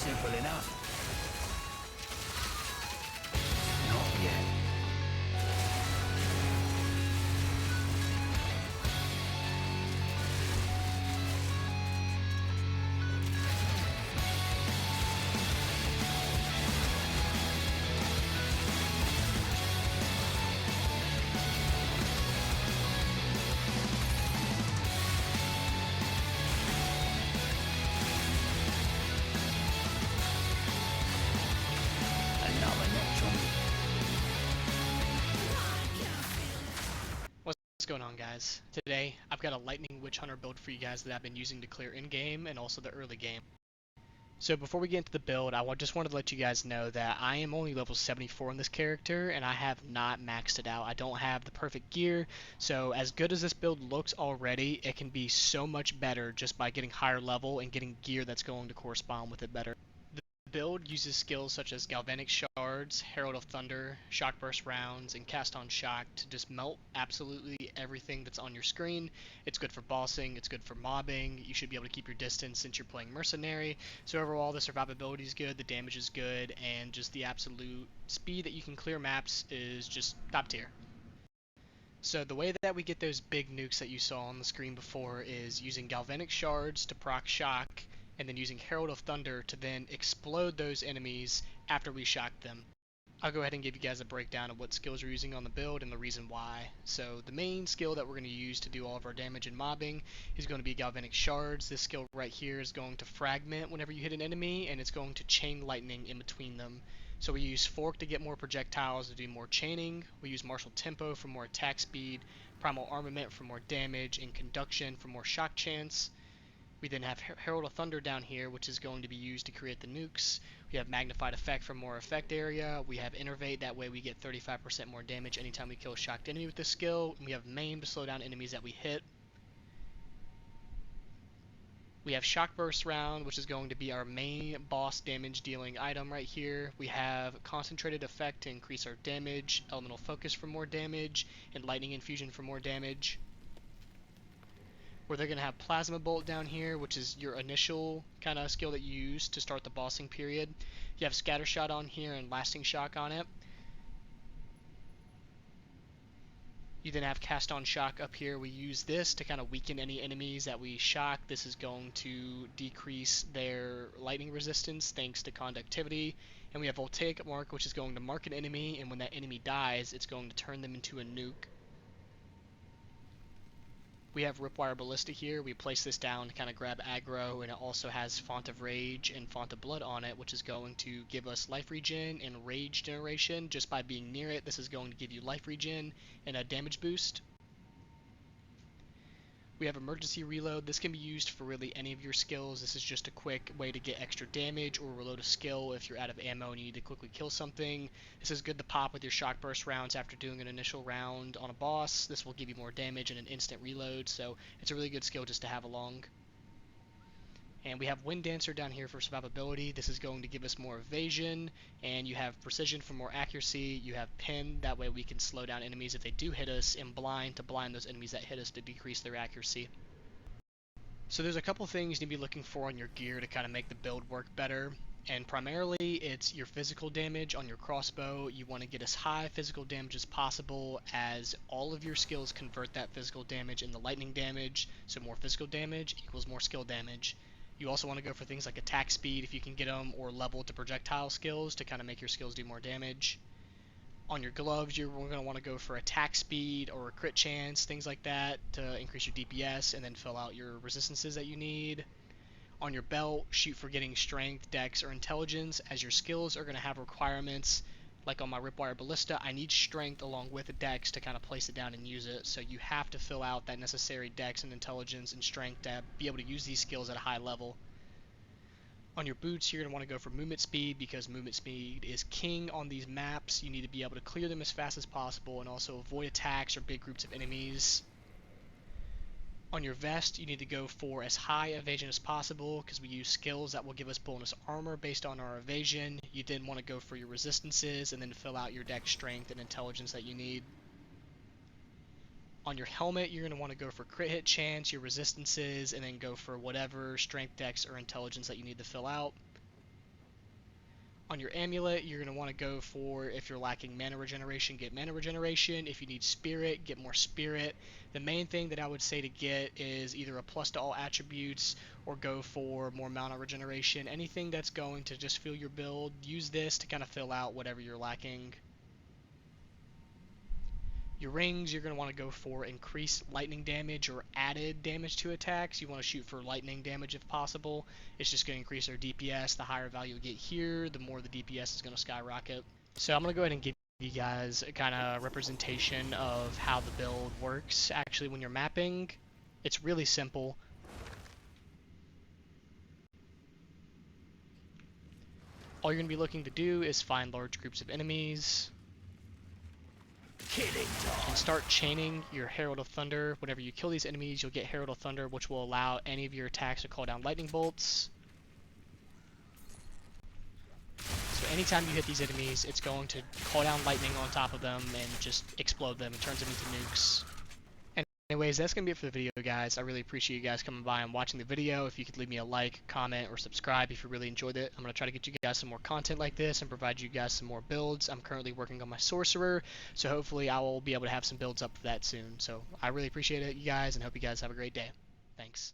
Simple enough. Not yet. What's going on, guys? Today I've got a lightning Witchhunter build for you guys that I've been using to clear in-game and also the early game. So before we get into the build, I just wanted to let you guys know that I am only level 74 in this character and I have not maxed it out. I don't have the perfect gear, so as good as this build looks already, it can be so much better just by getting higher level and getting gear that's going to correspond with it better. The build uses skills such as Galvanic Shards, Herald of Thunder, Shock Burst Rounds, and Cast on Shock to just melt absolutely everything that's on your screen. It's good for bossing, it's good for mobbing, you should be able to keep your distance since you're playing Mercenary. So overall the survivability is good, the damage is good, and just the absolute speed that you can clear maps is just top tier. So the way that we get those big nukes that you saw on the screen before is using Galvanic Shards to proc Shock, and then using Herald of Thunder to then explode those enemies after we shock them. I'll go ahead and give you guys a breakdown of what skills we're using on the build and the reason why. So the main skill that we're going to use to do all of our damage and mobbing is going to be Galvanic Shards. This skill right here is going to fragment whenever you hit an enemy, and it's going to chain lightning in between them. So we use Fork to get more projectiles to do more chaining, we use Martial Tempo for more attack speed, Primal Armament for more damage, and Conduction for more shock chance. We then have Herald of Thunder down here, which is going to be used to create the nukes. We have Magnified Effect for more effect area. We have Innervate, that way we get 35% more damage anytime we kill a shocked enemy with this skill. And we have Maim to slow down enemies that we hit. We have Shock Burst Round, which is going to be our main boss damage dealing item right here. We have Concentrated Effect to increase our damage, Elemental Focus for more damage, and Lightning Infusion for more damage. Where they're going to have Plasma Bolt down here, which is your initial kind of skill that you use to start the bossing period. You have Scatter Shot on here and Lasting Shock on it. You then have Cast on Shock up here. We use this to kind of weaken any enemies that we shock. This is going to decrease their lightning resistance thanks to conductivity. And we have Voltaic Mark, which is going to mark an enemy, and when that enemy dies, it's going to turn them into a nuke. We have Ripwire Ballista here. We place this down to kind of grab aggro, and it also has Font of Rage and Font of Blood on it, which is going to give us life regen and rage generation. Just by being near it, this is going to give you life regen and a damage boost. We have Emergency Reload. This can be used for really any of your skills. This is just a quick way to get extra damage or reload a skill if you're out of ammo and you need to quickly kill something. This is good to pop with your Shock Burst rounds after doing an initial round on a boss. This will give you more damage and an instant reload, so it's a really good skill just to have along. And we have Wind Dancer down here for survivability. This is going to give us more evasion, and you have Precision for more accuracy. You have Pin, that way we can slow down enemies if they do hit us, and Blind to blind those enemies that hit us to decrease their accuracy. So there's a couple things you need to be looking for on your gear to kind of make the build work better. And primarily it's your physical damage on your crossbow. You want to get as high physical damage as possible, as all of your skills convert that physical damage into lightning damage. So more physical damage equals more skill damage. You also want to go for things like attack speed if you can get them, or level to projectile skills to kind of make your skills do more damage. On your gloves, you're going to want to go for attack speed or crit chance, things like that, to increase your DPS and then fill out your resistances that you need. On your belt, shoot for getting strength, dex, or intelligence, as your skills are going to have requirements. Like on my Ripwire Ballista, I need strength along with a dex to kind of place it down and use it, so you have to fill out that necessary dex and intelligence and strength to be able to use these skills at a high level. On your boots, you're going to want to go for movement speed, because movement speed is king on these maps. You need to be able to clear them as fast as possible and also avoid attacks or big groups of enemies. On your vest, you need to go for as high evasion as possible, because we use skills that will give us bonus armor based on our evasion. You then want to go for your resistances and then fill out your dex, strength, and intelligence that you need. On your helmet, you're going to want to go for crit hit chance, your resistances, and then go for whatever strength, dex, or intelligence that you need to fill out. On your amulet, you're going to want to go for, if you're lacking mana regeneration, get mana regeneration. If you need spirit, get more spirit. The main thing that I would say to get is either a plus to all attributes or go for more mana regeneration. Anything that's going to just fill your build, use this to kind of fill out whatever you're lacking. Your rings, you're going to want to go for increased lightning damage or added damage to attacks. You want to shoot for lightning damage if possible. It's just going to increase our DPS. The higher value we get here, the more the DPS is going to skyrocket. So I'm going to go ahead and give you guys a kind of representation of how the build works. Actually, when you're mapping, it's really simple. All you're going to be looking to do is find large groups of enemies, and start chaining your Herald of Thunder. Whenever you kill these enemies, you'll get Herald of Thunder, which will allow any of your attacks to call down lightning bolts. So anytime you hit these enemies, it's going to call down lightning on top of them and just explode them and turns them into nukes. Anyways, that's going to be it for the video, guys. I really appreciate you guys coming by and watching the video. If you could leave me a like, comment, or subscribe if you really enjoyed it. I'm going to try to get you guys some more content like this and provide you guys some more builds. I'm currently working on my Sorcerer, so hopefully I will be able to have some builds up for that soon. So I really appreciate it, you guys, and hope you guys have a great day. Thanks.